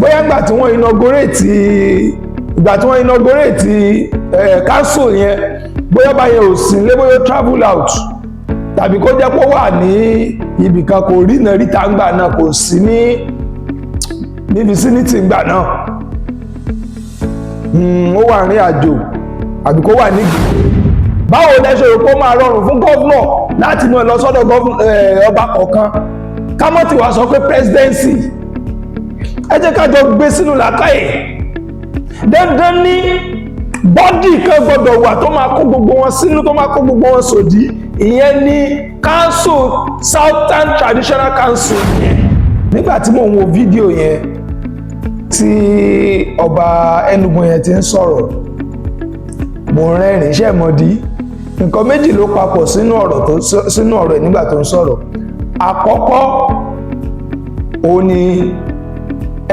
bóyá ìgbà tí wọ́n inaugurate council yẹn bóyá báyẹn ò sí lé bóyá travel out tàbí kó jẹ́ pé ó wà ní ibìkan kò rí iná ríta ńgbà náà kò sí ní vicinity ńgbà náà ó wà ní àjò àbí kó wà ní báwo lẹ́sọ̀ rò pé ó máa rọrùn fún gọ́vnọ̀ láti mọ̀ lọ sọ́dọ̀ ọba kọ̀ọ̀kan kámọ́tì wá sọ pé presidency ẹ jẹ́ ká jọ gbé sínú làákàyè dandan ní bọ́dì kan gbọ́dọ̀ wà tó máa kó gbogbo wọn sínú tó máa kó gbogbo wọn sòdí ìyẹn ní council Southern Traditional Council nígbà tí mò ń wo fídíò yẹn tí ọba Enugu yẹn ti ń sọ̀rọ̀ mo rẹ́rìn iṣẹ́ mọ́dí nǹkan méjì ló papọ̀ sínú ọ̀rọ̀ ẹ̀ nígbà tó ń sọ̀rọ̀ àkọ́kọ́ ó ní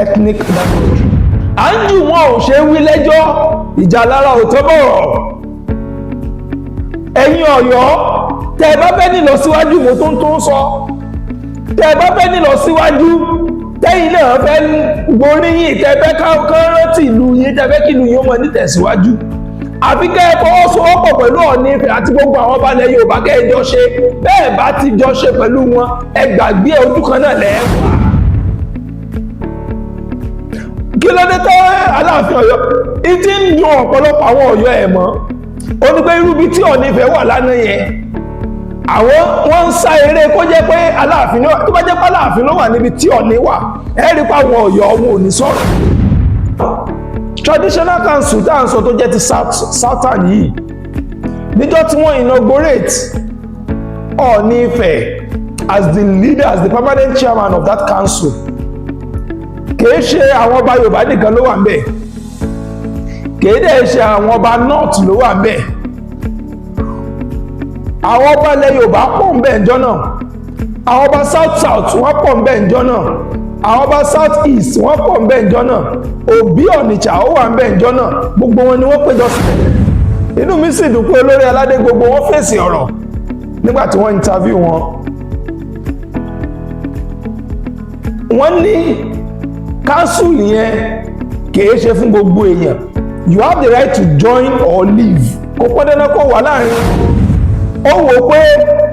ethnic dialogue à ń jù wọn ò ṣe wí lẹ́jọ́ ìjà lára ò tó bọ̀rọ̀ Ẹ̀yin Ọ̀yọ́ tẹ́ ẹ bá fẹ́ ní lọ síwájú mo tó ń sọ tẹ́ ẹ bá fẹ́ ní lọ síwájú tẹ́yìn náà fẹ́ gboríyìn tẹ́ fẹ́ ká rántí ìlú yín tẹ́ fẹ́ kí ìlú yín ó mọ ní tẹ̀síwájú àfi kẹ́ ẹ fọwọ́sowọ́pọ̀ pẹ̀lú Ọọ̀ni Ifẹ̀ àti gbogbo àwọn ọba ilẹ̀ Yorùbá kẹ́ ẹ jọ ṣe bẹ́ẹ̀ bá ti jọ ṣe pẹ̀lú wọn ẹ gbàgbé ojú kan náà lẹ́ẹ̀wà. Kí ló dé tó Aláàfin Ọ̀yọ́ ìdí ń dùn ọ̀pọ̀lọpọ̀ àwọn Ọ̀yọ́ ẹ̀ mọ́ ó ní pé irú bí tí Ọọ̀ni Ifẹ̀ wà lánàá yẹn wọ́n ń sá eré kó jẹ́ pé Aláàfin tó bá jẹ́ pé Aláàfin ló wà níbi tí Ọọ̀ni wà ẹ rí pa àwọn Ọ̀yọ́ wọn ò ní sọ̀rọ̀. Traditional Council tá à ń sọ tó jẹ́ ti Southern yìí níjọ́ tí wọ́n inaugurate Ọọ̀ni Ifẹ̀ as the leader as the permanent chairman of that council kìí ṣe àwọn ọba Yorùbá nìkan ló wà ń bẹ̀ kìí dẹ̀ ṣe àwọn ọba North ló wà ń bẹ̀ àwọn ọba ilẹ̀ Yorùbá pọ̀ ń bẹ̀ ǹjọ́ náà àwọn ọba South wọ́n pọ̀ ń bẹ̀ ǹjọ́ náà àwọn ọba South East wọ́n pọ̀ ń bẹ̀ ǹjọ́ náà Òbí Ọ̀nìṣà ó wà ń bẹ̀ ǹjọ́ náà gbogbo wọn ni wọ́n péjọ sí inú mi sì dùn pé olórí aládé gbogbo wọn fèsì ọ̀rọ̀ nígbà tí wọ́n interview wọn wọ́n ní council yẹn kìí ṣe fún gbogbo èèyàn you have the right to join or leave kò pọ́n dandan kó wà láàrin ó wò pé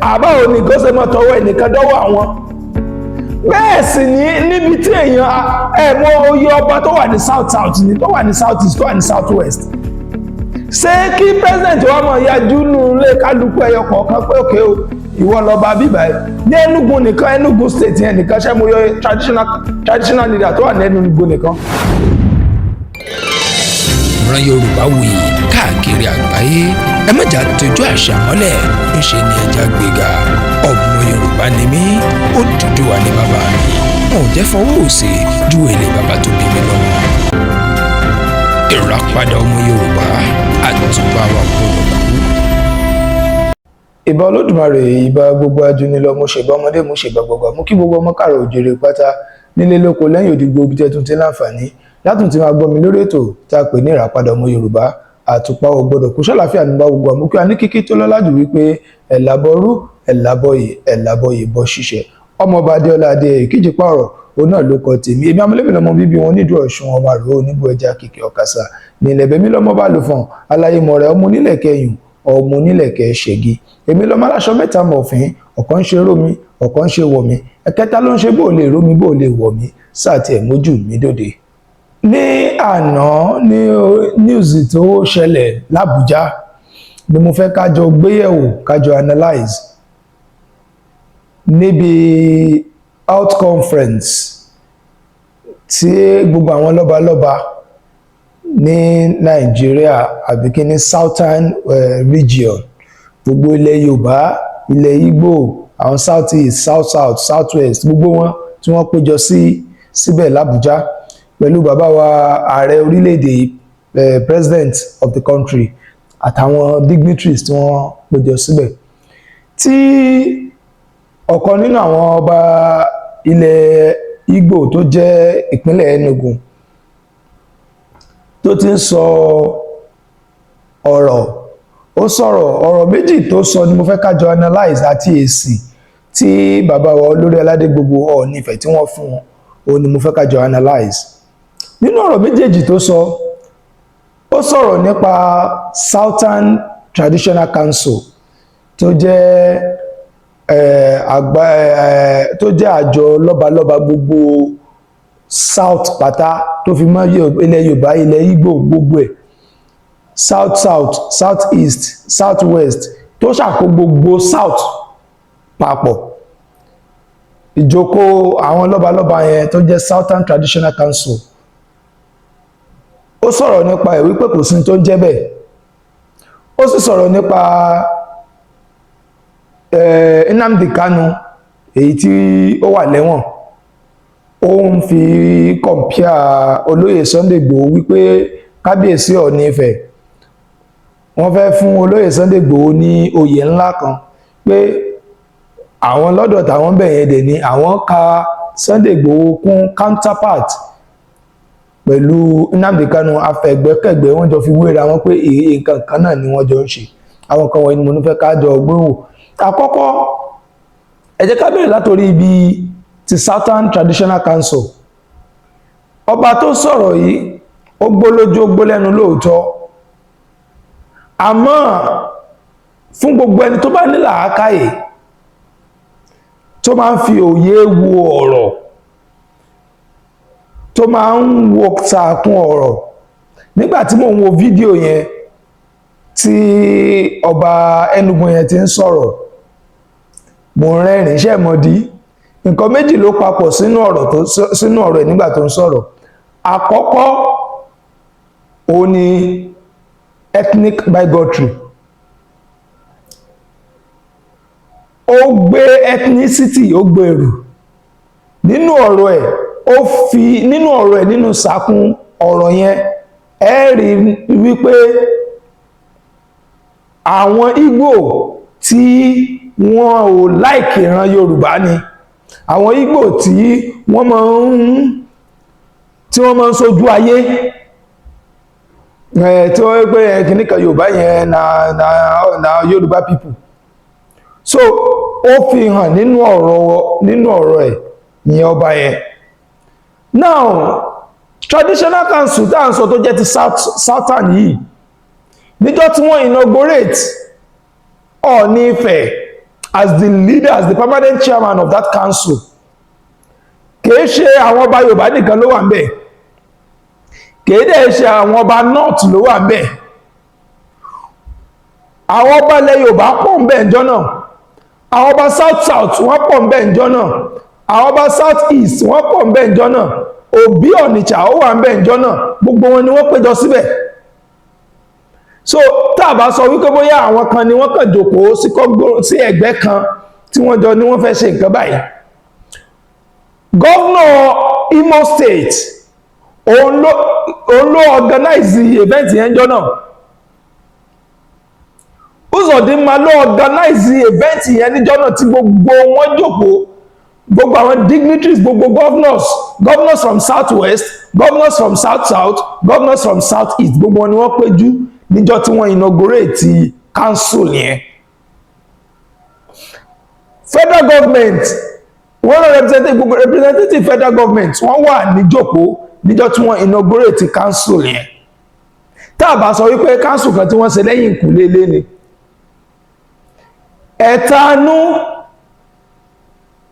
àbá òní kó ṣe máa tọwọ́ ẹnìkan dọ́wọ́ àwọn bẹ́ẹ̀ sì ní níbi tí èèyàn mọ oyè ọba tó wà ní south ní tó wà ní south east tó wà ní south west ṣé kí president wa mọ̀ yájú nù lé kálukú ẹyọ kọ̀ọ̀kan pé òkè o ìwọ lọ́ba bíbá ẹ̀ ní Enugu nìkan Enugu state yẹn nìkan ṣé mo yọ traditional leader tó wà ní Enugu nìkan. ìran Yorùbáwùyí káàkiri àgbáyé ẹ mẹ́jà tójú àṣà mọ́lẹ̀ ń ṣe ní ẹja gbéga ọmọ Yorùbá ni mí Odùduwà ni bàbá mi wọn ò jẹ́ fọwọ́ òsì ju èlé bàbá tó bí mi lọ́wọ́. Ìràpadà ọmọ Yorùbá àtúbà wa gbọ́dọ̀ kú. Ìbà Olódùmarè ìbà gbogbo ajúnilọ mo ṣèbà ọmọdé mo ṣèbà gbogbo mú kí gbogbo ọmọ káàrọ̀ òjèrè pátá nílé lóko lẹ́yìn òdìgbò ibi tẹ́tún tí láǹfààní látùn tí máa gbọ́ mi lórí ètò tá a pè ní Ìràpadà ọmọ Yorùbá àtùpà ò gbọdọ̀ kú ṣàlàáfíà nígbà gbogbo àmúkí a ní kíkí tó lọ́lá jù wípé ẹ̀làbọ̀rú ẹ̀làbọ̀yè bọ́ ṣíṣẹ́ ọmọọba Adéọlá Adé ìkíjì pààrọ̀ òun náà ló kọ tèmi èmi amúlẹ́bí lọmọ bíbí wọn nídùú Ọ̀ṣun ọmọ àrò oníbù ẹja kìkì ọ̀kasà ní ilẹ̀bẹ̀mí lọmọ bá lò fọ̀n aláyémọ̀ rẹ̀ ọmọ onílẹ̀ kẹyùn ọmọ onílẹ̀ kẹ ṣègi èmi lọmọ aláṣọ mẹ́ta mọ̀fín ọ̀kan ń ṣe rómi ọ̀kan ń ṣe wọ̀mí ẹ̀kẹta ló ń ṣe bó lè rómi bó lè wọ̀mí sáà tiẹ̀ mójú mi dòde. Ní àná ní news tó ṣẹlẹ̀ l'Àbújá ni mo fẹ́ kájọ gbéyẹ̀wò kájọ analyze níbi out conference tí gbogbo àwọn lọ́balọ́ba ní Nàìjíríà àbí kí ní Southern region gbogbo ilẹ̀ Yorùbá ilẹ̀ Ìgbò àwọn South East South West gbogbo wọn tí wọ́n péjọ síbẹ̀ l'Àbújá pẹ̀lú bàbá wa ààrẹ orílẹ̀-èdè president of the country àtàwọn dignitaries tí wọ́n péjọ síbẹ̀ tí ọ̀kan nínú àwọn ọba ilẹ̀ Ìgbò tó jẹ́ ìpínlẹ̀ Enugu tó ti ń sọ ọ̀rọ̀ méjì tó sọ ni mo fẹ́ kájọ analyze àti èsì tí bàbá wa olórí aládé gbogbo Ọọ̀ni Ifẹ̀ tí wọ́n fún wọn òun ni mo fẹ́ kájọ analyze nínú ọ̀rọ̀ méjèèjì tó sọ ó sọ̀rọ̀ nípa Southern Traditional Council tó jẹ́ àjọ lọ́balọ́ba gbogbo South pátá tó fi mọ́ ilẹ̀ Yorùbá, ilẹ̀ Igbo, gbogbo ẹ̀, South South, South East, South West, tó ṣàkó gbogbo South papọ̀. Ìjókòó àwọn lọ́balọ́ba yẹn tó jẹ́ Southern Traditional Council, ó sọ̀rọ̀ nípa ẹ̀ wípé kò sí tó ń jẹ́ bẹ́ẹ̀. Ó sì sọ̀rọ̀ nípa Nnamdi Kanu, èyí tí ó wà lẹ́wọ̀n. Ó ń fi kọ̀mpíà olóyè Sunday Igboho wípé kábíyèsí Ọọ̀ni Ifẹ̀ wọ́n fẹ́ fún olóyè Sunday Igboho ní oyè ńlá kan, pé àwọn lọ́dọ̀ tàwọn bẹ̀yẹn dẹ̀ ni àwọn ka Sunday Igboho kún counterpart pẹ̀lú Nnamdi Kanu, afẹ̀gbẹ́kẹ̀gbẹ́ wọ́n jọ fi wéra wọn pé nǹkan kan náà ni wọ́n jọ ń ṣe. Àwọn kan wọ̀nyí ni mo ní fẹ́ ká jọ gbéwò. Àkọ́kọ́, ẹ jẹ́ ká bẹ̀rẹ̀ látorí ibi ti Southern Traditional Council. Ọba tó sọ̀rọ̀ yìí ó gbólójú ó gbólẹ́nu lóòótọ́, àmọ́ fún gbogbo ẹni tó bá ní làákàyè tó máa ń fi òye wo ọ̀rọ̀, tó máa ń wo sàkún ọ̀rọ̀. Nígbàtí mò ń wo fídíò yẹn tí ọba Enugu yẹn ti ń sọ̀rọ̀, mo rẹ́rìn-ín ṣẹ̀mọ́dí. Nǹkan méjì ló papọ̀ sínú ọ̀rọ̀ ẹ̀ nígbà tó ń sọ̀rọ̀. Àkọ́kọ́, ó ní ethnic bigotry. Ó gbé ethnicity, ó gbèrú nínú ọ̀rọ̀ ẹ̀. Ó fi nínú ọ̀rọ̀ ẹ̀, nínú sàkún ọ̀rọ̀ yẹn, ẹ rí wípé àwọn Igbo tí wọ́n ò láìkì ìran Yorùbá ni, àwọn Igbo tí wọ́n máa ń sojú ayé, tí wọ́n pé kìníkà Yorùbá yẹn na Yorùbá people. So ó fi hàn nínú ọ̀rọ̀ ẹ̀ ìyẹn ọba yẹn. Now, Traditional Council tá à ń sọ tó jẹ́ ti Southern yìí, níjọ́ tí wọ́n inaugurate Ọọ̀ni Ifẹ̀ as the leader, as the permanent chairman of that council, kìí ṣe àwọn ọba Yorùbá nìkan ló wà ń bẹ̀, kìí dẹ̀ ṣe àwọn ọba North ló wà ń bẹ̀, àwọn ọba ilẹ̀ Yorùbá pọ̀ ń bẹ̀ ńjọ́ náà, àwọn ọba South South wọ́n pọ̀ ń bẹ̀ ńjọ́ náà, àwọn ọba South East wọ́n pọ̀ ń bẹ̀ ńjọ́ náà, Òbí Ọ̀nìṣà ó wà ń bẹ̀ ńjọ́ náà, gbogbo wọn ni wọ́n péjọ síbẹ̀. So tá bá sọ wípé bóyá àwọn kan ni wọ́n kàn jókòó sí ẹgbẹ́ kan tí wọ́n jọ ní wọ́n fẹ́ ṣe nǹkan báyìí. Governor Imo State òun ló organize event yẹn jọ náà. Uzodinma ló organize event yẹn níjọ́ náà tí gbogbo wọn jókòó, gbogbo àwọn dignitaries, gbogbo governors from South West, governors from South South, governors from South East, gbogbo wọn ni wọ́n péjú níjọ́ tí wọ́n inaugurate council yẹn. Federal government, wọ́n lọ representative federal government wọ́n wà níjókòó níjọ́ tí wọ́n inaugurate council yẹn. Tá bá sọ wípé council kan tí wọ́n ṣe lẹ́yìn ìkùlélé ni. Ẹ̀tanú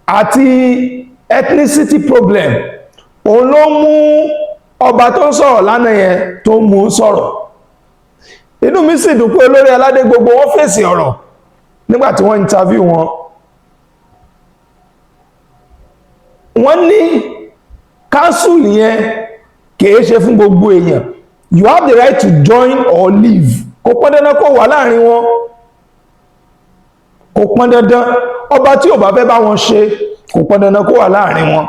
àti ethnicity problem òun ló mú ọba tó ń sọ̀rọ̀ lánàá yẹn tó mú sọ̀rọ̀. Inú mi sì dùn pé olórí aládé gbogbo wọ́n fèsì ọ̀rọ̀ nígbàtí wọ́n interview wọn. Wọ́n ní council yẹn kìí ṣe fún gbogbo èèyàn. You have the right to join or leave. Kò pọn dandan kó wà láàrin wọn. Kò pọn dandan. Ọba tí ò bá fẹ́ bá wọn ṣe, kò pọn dandan kó wà láàrin wọn.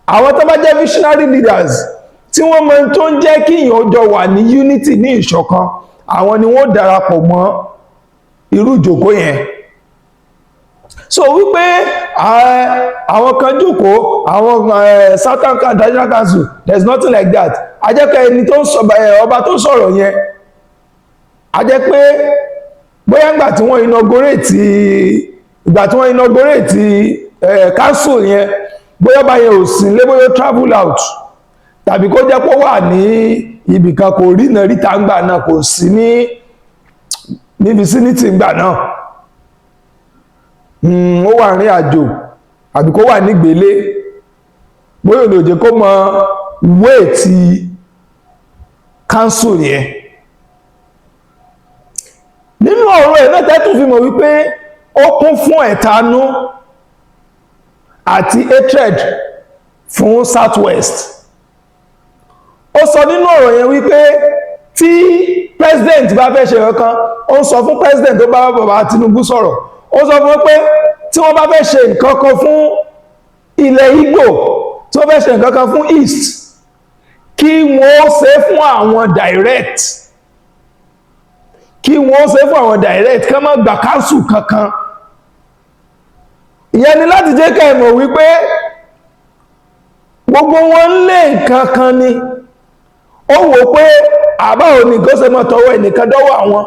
Àwọn tó bá jẹ́ visionary leaders tí wọ́n mọ̀ tó ń jẹ́ kí èèyàn jọ wà ní unity, ní ìṣọ̀kan, àwọn ni wọ́n darapọ̀ mọ́ irú ìjókòó yẹn. So wípé àwọn kan jókòó, àwọn Southern Traditional Council, there is nothing like that. A jẹ́ pé ẹni tó ọba tó sọ̀rọ̀ yẹn, a jẹ́ pé bóyá ìgbà tí wọ́n inaugurate council yẹn, bóyá ọba yẹn ò sí lé, bóyá travel out. tàbí kó jẹ́ pé ó wà ní ibìkan kò rí iná ríta ńgbà náà, kò sí ní vicinity ńgbà náà, ó wà ní àjò àbí kó wà nígbélé, bóyá ò lè jẹ́ kó mọ wéètì council yẹn. Nínú ọ̀rọ̀ ẹ̀ náà tẹ́tù fi mọ̀ wípé ó kún fún ẹ̀tanú àti hatred fún Southwest. Ó sọ nínú ọ̀rọ̀ yẹn wípé tí president bá fẹ́ ṣe nǹkan, ó sọ fún president tó bá bàbá Tinubu sọ̀rọ̀, ó sọ fún pé tí wọ́n bá fẹ́ ṣe nǹkan kan fún ilẹ̀ Igbo, tí wọ́n fẹ́ ṣe nǹkan kan fún East, kí wọ́n ṣe fún àwọn direct, kí wọ́n ṣe fún àwọn direct, kí wọ́n má gba council kankan. Ìyẹn ni láti jẹ́ ká ẹ mọ̀ wípé gbogbo wọn lé nǹkan kan ni. Ó wò pé àbá òní kó ṣe mọ́ tọwọ́ ẹnìkan dọ́wọ́ àwọn.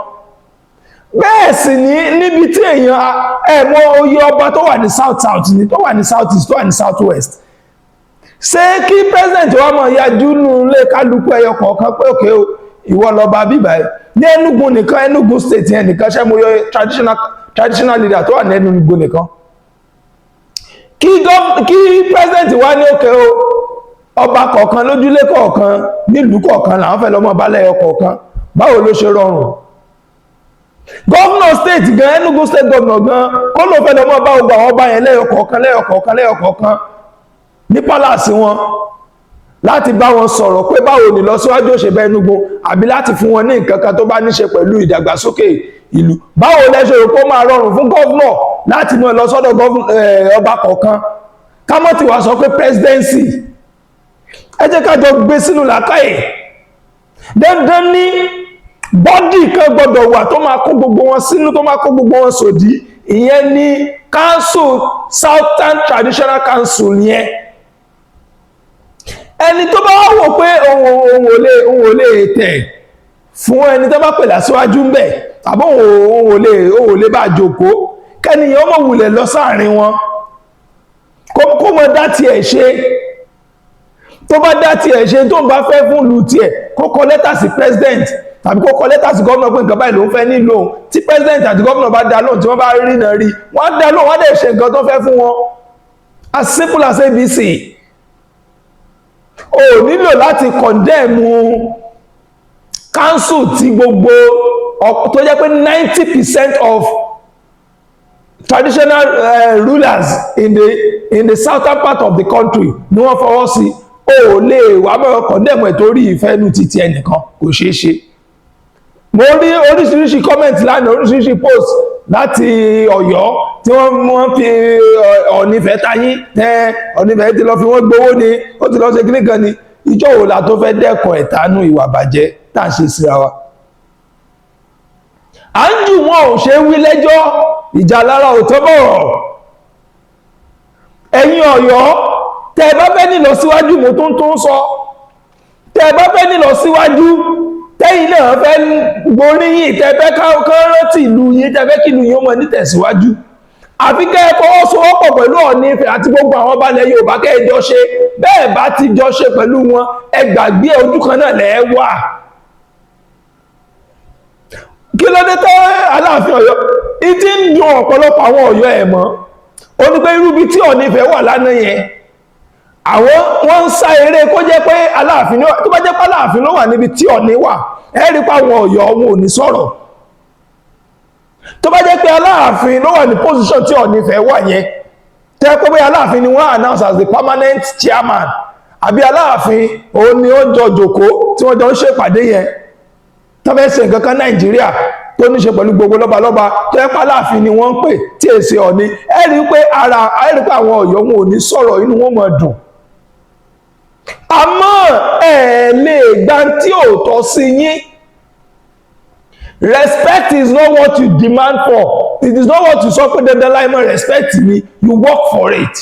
Bẹ́ẹ̀ sì ní níbi tí èèyàn ẹ̀mọ́ oyè ọba tó wà ní south south ni, tó wà ní south east, tó wà ní south west. Ṣé kí president wa mọ̀ yájú nù lé kálukú ẹyọ kọ̀ọ̀kan pé òkè o ìwọ lọ́ba bíbá ẹ̀ ní Enugu nìkan, Enugu state yẹn nìkan, ṣé mo yọ traditional leader tó wà ní Enugu nìkan. Kí president wa ní òkè o ọba kọ̀ọ̀kan lójúlé kọ̀ọ̀kan nílùú kọ̀ọ̀kan làwọn fẹ́ lọ́mọ balẹ̀ ẹyọ kọ̀ọ̀kan, báwo ló ṣe rọrùn? Governor state gan, Enugu state governor gan, kó ló fẹ́ lọ́mọ bá ọgbà ọba yẹn lẹ́yọ kọ̀ọ̀kan ní palace wọn láti bá wọn sọ̀rọ̀ pé báwo ni lọ síwájú òṣèbẹ̀ Enugu, àbí láti fún wọn ní nǹkan kan tó bá níṣe pẹ̀lú ìdàgbàsókè ìlú. Báwo lẹ ṣe rò pé ó máa rọrùn fún governor láti mú ẹ lọ sọ́dọ̀ ọba kọ̀ọ̀kan, ká mọ́ ti wá sọ pé presidency? Ẹ jẹ́ ká jọ gbé sínú làákàyè. Dandan ní bọ́dì kan gbọ́dọ̀ wà tó máa kó gbogbo wọn sínú, tó máa kó gbogbo wọn sòdí. Ìyẹn ni council, Southern Traditional Council yẹn. Ẹni tó bá wò pé òun ò lè tẹ̀ fún ẹni tó bá pè lásíwájú ń bẹ̀, tàbí òun ò lè bá jókòó, kẹ́niyàn mọ̀ wulẹ̀ lọ sáàrin wọn kó mọ̀ dá tiẹ̀ ṣe. Tó bá dá tiẹ̀ ṣe tó ń bá fẹ́ fún ìlú tiẹ̀, kó kọ lẹ́tà sí president tàbí kó kọ lẹ́tà sí gómìnà pé nǹkan báyìí ló ń fẹ́ nílò òun. Tí president àti gómìnà bá dá lóhùn, tí wọ́n bá rí náà rí, wọ́n á dá lóhùn, wọ́n á dẹ̀ ṣe nǹkan tó fẹ́ fún wọn. As simple as ABC. O nílò láti condemn council tí gbogbo tó jẹ́ pé 90% of traditional rulers in the southern part of the country ni wọ́n fọwọ́ sí. O lè wà bọ́ condemn ẹ̀ torí ìfẹ́ inú títí ẹnìkan, kò ṣeé ṣe. Mo rí oríṣiríṣi comment lánàá, oríṣiríṣi post láti Ọ̀yọ́ tí wọ́n fi ọ̀nìfẹ́ tayín ọ̀nìfẹ́ ti lọ fi wọ́n gbowó ni, ó ti lọ ṣe kíní kan ni. Ìjọ wo la tó fẹ́ dẹ́kun ẹ̀tanú ìwà bàjẹ́ tá à ń ṣe síra wa? À ń jù wọn ò ṣe wí lẹ́jọ́, ìjà lára ò tó bọ̀rọ̀. Ẹ̀yin Ọ̀yọ́, tẹ́ ẹ bá fẹ́ nílọ síwájú, mo tó ń sọ, tẹ́ ẹ bá fẹ́ nílọ síwájú, tẹ́yìn náà fẹ́ gboríyìn, tẹ́ fẹ́ rántí ìlú yín, tẹ́ fẹ́ kí ìlú yín mọ̀ nítẹ̀síwájú, àfi kẹ́ ẹ fọwọ́sowọ́pọ̀ pẹ̀lú Ọọ̀ni Ifẹ̀ àti gbogbo àwọn ọba ilẹ̀ Yorùbá, kẹ́ ẹ jọ ṣe. Bẹ́ẹ̀ bá ti jọ ṣe pẹ̀lú wọn, ẹ gbàgbé ojú kan náà lẹ́ wà. Kí ló dé tẹ́ Aláàfin Ọ̀yọ́ ìdí ń dùn ọ̀pọ̀lọpọ̀ àwọn Ọ̀yọ́ ẹ̀ mọ́? Ó ní pé irú bí tí Ọọ̀ni Ifẹ̀ wà lánàá yẹn, wọ́n ń sá eré kó jẹ́ pé Aláàfin, tó bá jẹ́ pé Aláàfin ló wà níbi tí Ọọ̀ni wà, ẹ rí pé àwọn Ọ̀yọ́ wọn ò ní sọ̀rọ̀. Tó bá jẹ́ pé Aláàfin ló wà ní position tí Ọọ̀ni Ifẹ̀ wà yẹn, tẹ́ pé Aláàfin ni wọ́n announce as the permanent chairman, àbí Aláàfin òun ni ó jọ jòkó tí wọ́n jọ ń ṣèpàdé yẹn, tó fẹ́ ṣe nǹkan kan Nàìjíríà tó ní ṣe pẹ̀lú gbogbo lọ́balọ́ba, tó yẹ pé Aláàfin ni wọ́n ń pè tí èsì Ọọ̀ni. Ẹ rí pé àwọn Ọ̀yọ́ wọn ò ní sọ̀rọ̀, inú wọn máa dùn. Àmọ́ ẹ lè gbà tí ò tọ́ sí yín. Respect is not what you demand for. It is not what you sọ pé dandan láì mọ̀ respect me. You work for it.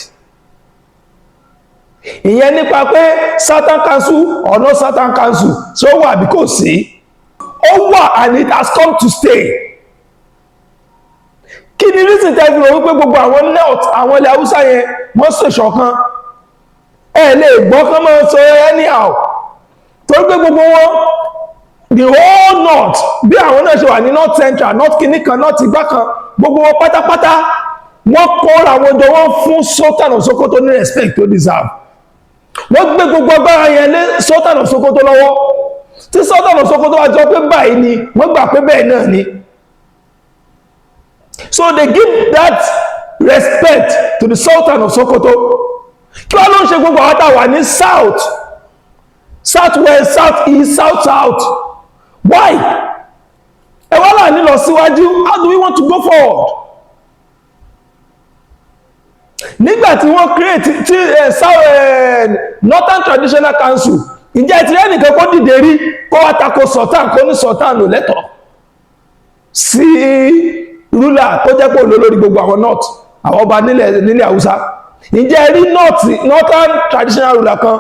Ìyẹn nípa pé Southern Council or no Southern Council, so wà bí kò sí. Ó wà and it has come to stay. Kí ni reason tẹ́ fi rò wípé gbogbo àwọn north, àwọn ilẹ̀ Haúsá yẹn wọ́n ṣèṣọ̀kan? Ẹ lè gbọ́ kán máa sọ anyhow. torí pé gbogbo wọn the whole north bí àwọn náà ṣe wà ní north central north kìíní kan north ìgbà kan gbogbo wọn pátápátá wọ́n kóra wọn jọ wọ́n fún Sultan of Sokoto ní respect tó deserve wọ́n gbé gbogbo agbára yẹn lé Sultan of Sokoto lọ́wọ́ tí Sultan of Sokoto wá jọ pé báyìí ni wọ́n gbà pé bẹ́ẹ̀ náà ni so they give that respect to the Sultan of Sokoto kí wọ́n ló ń ṣe gbogbo àwọn táwà ní south south west south east south south why ẹ wá láàánú lọ síwájú how do we want to go forward nígbà tí wọ́n create tí Northern Traditional Council ìjẹ́ ti ẹnìkan kó dìde rí kó wá tako sultan kó ní sultan ló lẹ́tọ̀ọ́ sí ruler tó jẹ́ pé olólórí gbogbo àwọn north àwọn ọba nílẹ̀ Haúsá ìjẹ́ rí Northern Traditional ruler kan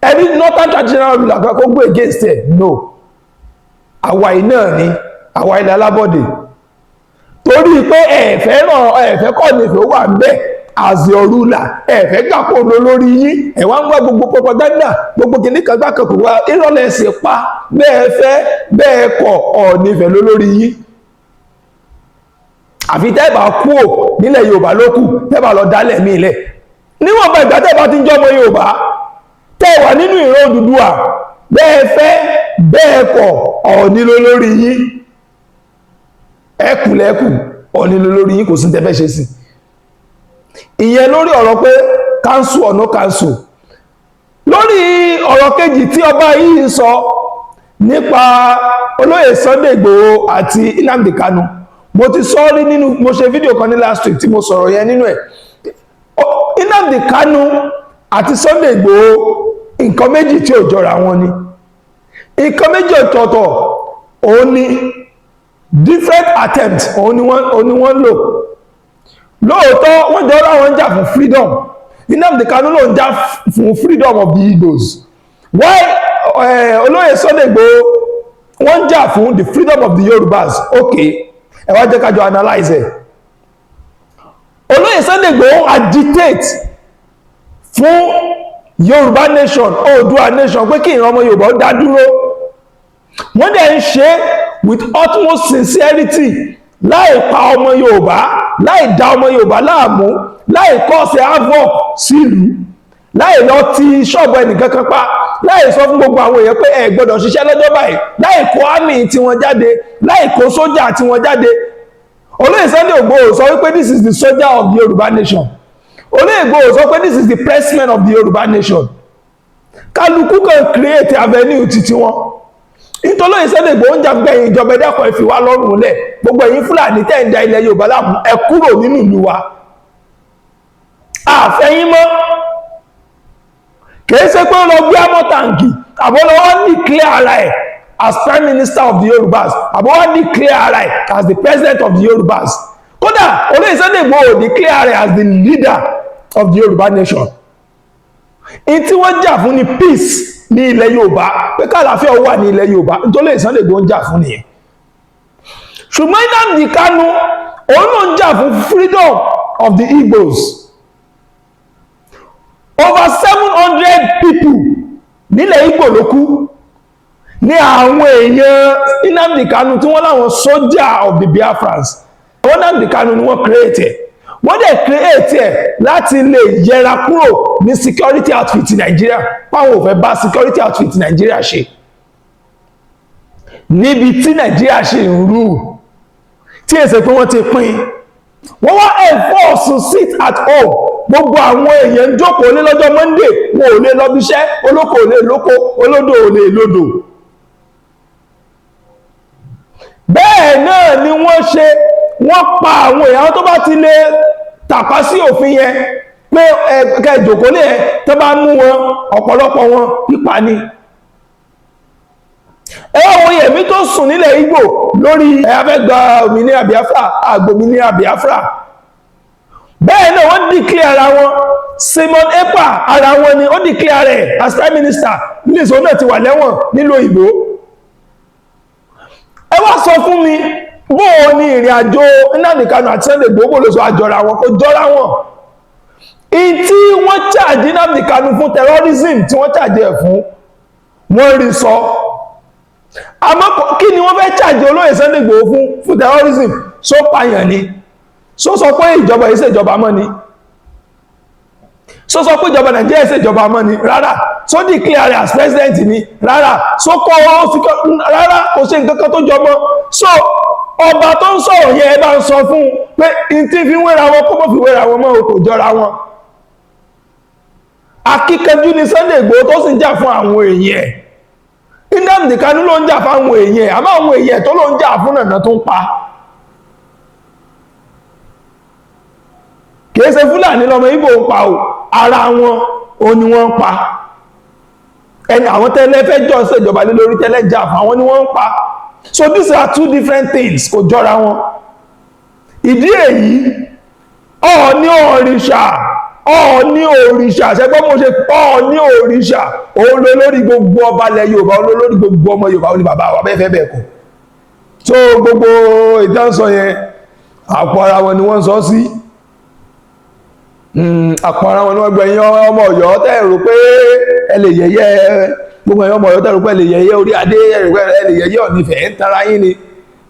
ẹni Northern Traditional ruler kan kó gbé against ẹ̀ no àwa náà ni àwa ilẹ̀ alábọ̀dé torí pé ẹ̀fẹ́ kọ́ nífẹ̀ẹ́ wà ń bẹ̀ as your ruler ẹ̀fẹ́ gbàpọ̀ lórí yín ẹ̀wà ń wá gbogbo propaganda gbogbo kìíní kan gbà kankan wá ìrọ̀lẹ́ sì pa bẹ́ẹ̀ fẹ́ bẹ́ẹ̀ kọ̀ nífẹ̀ẹ́ lórí yín àfi tẹ́ẹ̀bà kú ò nílẹ̀ Yorùbá ló kù tẹ́ẹ̀bà lọ dálẹ̀ mí ilẹ̀ níwọ̀n bá ìgbà tẹ́ẹ̀bà ti ń jọmọ Yorùbá tẹ́ẹ̀wà nínú ìran Odùduwà bẹ́ẹ̀ fẹ́ bẹ́ẹ̀ kọ̀ nílò lórí yín ẹkùlẹ́kù ọ̀nìlò lórí yín kò sí tẹ́fẹ́ ṣe sí ìyẹn lórí ọ̀rọ̀ pé cancel or no cancel lórí ọ̀rọ̀ kejì tí ọba yìí sọ nípa olóyè Sunday Igboho àti Nnamdi Kanu mo ti sọ rí nínú mo ṣe fídíò kan ní last week tí mo sọ̀rọ̀ yẹn nínú ẹ̀ Nnamdi Kanu àti Sunday Igboho nǹkan méjì tí ò jọra wọn ni nǹkan méjì ọ̀tọ̀ọ̀tọ̀ òun ni different attempts òun ni wọ́n lò lóòótọ́ wọ́n jọ láwọn jà fún freedom Nnamdi Kanu ló ń jà fún freedom of the Igbos while olóyè Sunday Igboho wọ́n jà fún the freedom of the Yorubas okay ẹ wá jẹ́ ká jọ analyze ẹ̀ olóyè Sunday Igboho agitate fún Yorùbá nation Oòduà nation pé kí ìran ọmọ Yorùbá ó dá dúró wọ́n dẹ̀ ń ṣe with utmost sincerity láì pa ọmọ Yorùbá láì dá ọmọ Yorùbá láàmú láì cause havoc sílùú láì lọ ti ṣọ́ọ̀bù ẹnìkankan pa láì sọ fún gbogbo àwọn èèyàn pé ẹ gbọ́dọ̀ ṣiṣẹ́ lọ́jọ́ báyìí láì kó àmì tí wọ́n jáde láì kó sójà tí wọ́n jáde olóyè Sunday Igboho sọ wípé this is the soldier of the Yorùbá nation olóyè Igboho sọ pé this is the pressman of the Yorùbá nation kálukú kan create avenue títí wọn nítorí Sunday Igboho ń jàgbẹ́ ìjọba ẹ̀dẹ́kọ̀ ẹ̀fì wá lọ́rùn lẹ̀ gbogbo ẹ̀yin Fúlàní tẹ́ ń da ilẹ̀ Yorùbá láàmú ẹ kúrò nínú ìlú wa àfẹ́yìn mọ́ kìí ṣe pé ó lọ gbé àmọ́ tàǹkì àbọ̀ lọ́wọ́ declare ara ẹ̀ as Prime Minister of the Yorùbás àbọ̀ wọ́n declare ara ẹ̀ as the President of the Yorùbás kódà olóyè Sunday Igboho declare ara ẹ̀ as the leader of the Yorùbá nation in tí wọ́n jà fún ni peace ní ilẹ̀ Yorùbá pé kàlàáfíà wà ní ilẹ̀ Yorùbá nítorí Sunday Igboho ń jà fún nìyẹn ṣùgbọ́n Nnamdi Kanu òun ló ń jà fún freedom of the Igbos over 700 people nílẹ̀ Igbo ló kú ní àwọn èèyàn Nnamdi Kanu tí wọ́n láwọn soldier of the Biafrans àwọn Nnamdi Kanu ni wọ́n create ẹ̀ wọ́n dẹ̀ create ẹ̀ láti lè yẹra kúrò ní security outfit Nigeria páwọn ò fẹ́ bá security outfit Nigeria ṣe níbi tí Nigeria ṣe ń rú tí èsè pé wọ́n ti pín wọ́n wá enforce sit at home gbogbo àwọn èèyàn ń jókòó lé lọ́jọ́ Monday wọn ò lè lọ́bí iṣẹ́ olóko ò lè lóko olódò ò lè lódò bẹ́ẹ̀ náà ni wọ́n pa àwọn èèyàn tó bá ti lè tàpá sí òfin yẹn pé ẹ̀kẹ́ ìjòkó lè tó bá mú wọn ọ̀pọ̀lọpọ̀ wọn pípa ni ẹwọ́n yẹ̀mí tó sùn nílẹ̀ Igbo lórí afẹ́gbà òmìnira Biafra àgbòmìnira Biafra bẹ́ẹ̀ náà wọ́n declare ara wọn Simon Ekpa ara wọn ni ó declare rẹ̀ as Prime Minister nílé ìṣòro náà ti wà lẹ́wọ̀n nílùú òyìnbó ẹ wá sọ fún mi bóò ní ìrìn àjò Nnamdi Kanu àti Sunday Igboho ló sọ àjọra wọn kò jọra wọn in tí wọ́n charge Nnamdi Kanu fún terrorism tí wọ́n charge ẹ̀ fún wọ́n rí sọ àmọ́ kí ni wọ́n fẹ́ charge olóyè Sunday Igboho fún terrorism só pààyàn ni só sọ pé ìjọba yìí ṣèjọba mọ́ ni só sọ pé ìjọba Nàìjíríà ṣèjọba mọ́ ni rárá só declare as president ni rárá só kọ́ rárá kò ṣe nǹkan kan tó jọmọ́ so ọba tó ń sọ̀rọ̀ yẹn ẹ bá ń sọ fún pé n tí fi wéra wọn kó mọ́ fi wéra wọn mọ́ kò jọra wọn akíkanjú ni Sunday Igboho tó sì ń jà fún àwọn èèyàn Nnamdi Kanu ló ń jà fún àwọn èèyàn àmọ́ àwọn èèyàn tó ló ń jà fún nànà tó ń pa kìí ṣe Fúlàní lọmọ Ìgbò ń pa o ara wọn o ni wọ́n ń pa ẹni àwọn tẹ́lẹ̀ fẹ́ jọ ṣèjọba lé lórí tẹ́lẹ̀ jà fún àwọn ni wọ́n ń pa so these are two different things kò jọra wọn ìdí èyí Ọọ̀ni òrìṣà Ọọ̀ni òrìṣà ṣẹgbọ́n mo ṣe Ọọ̀ni òrìṣà òun ló lórí gbogbo ọba ilẹ̀ Yorùbá òun ló lórí gbogbo ọmọ Yorùbá ó ní bàbá wa bẹ́ẹ̀ fẹ́ bẹ́ẹ̀ kọ́ so gbogbo ìdánsọ yẹn àpò ara wọn ni wọ́n sọ sí àpò ara wọn ni wọ́n gbẹ̀yìn ọmọ Ọ̀yọ́ tẹ́rù pé ẹ lè yẹ̀yẹ́ gbogbo ẹ̀yọ́ ọmọ Ọ̀yọ́ tẹ́rù pé ẹ lè yẹ̀yẹ́ orí adé ẹ lè yẹ̀yẹ́ Ọ̀ọ̀nìfẹ̀ ń tara yín ni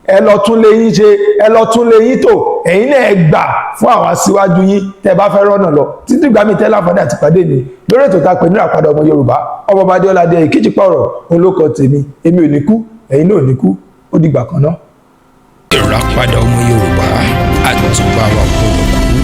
ẹ lọ tún lé yín ṣe ẹ lọ tún lé yín tò ẹ̀yin náà gbà fún àwọn aṣíwájú yín tẹ́ bá fẹ́ rọ́nà lọ títí gbàmí tẹ́lá fọ́dà ti pàdé mi lórí ètò tá a pè ní Ìràpadà Ọmọ Yorùbá ọmọ Adéọlá Adé ìkíjì pọ̀rọ̀ olóko tèmi èmi ò ní kú ẹ̀yin náà ò ní kú ó dìgbà kan náà. Ìràpadà Ọmọ Yorùbá àtúbà wà kúrò.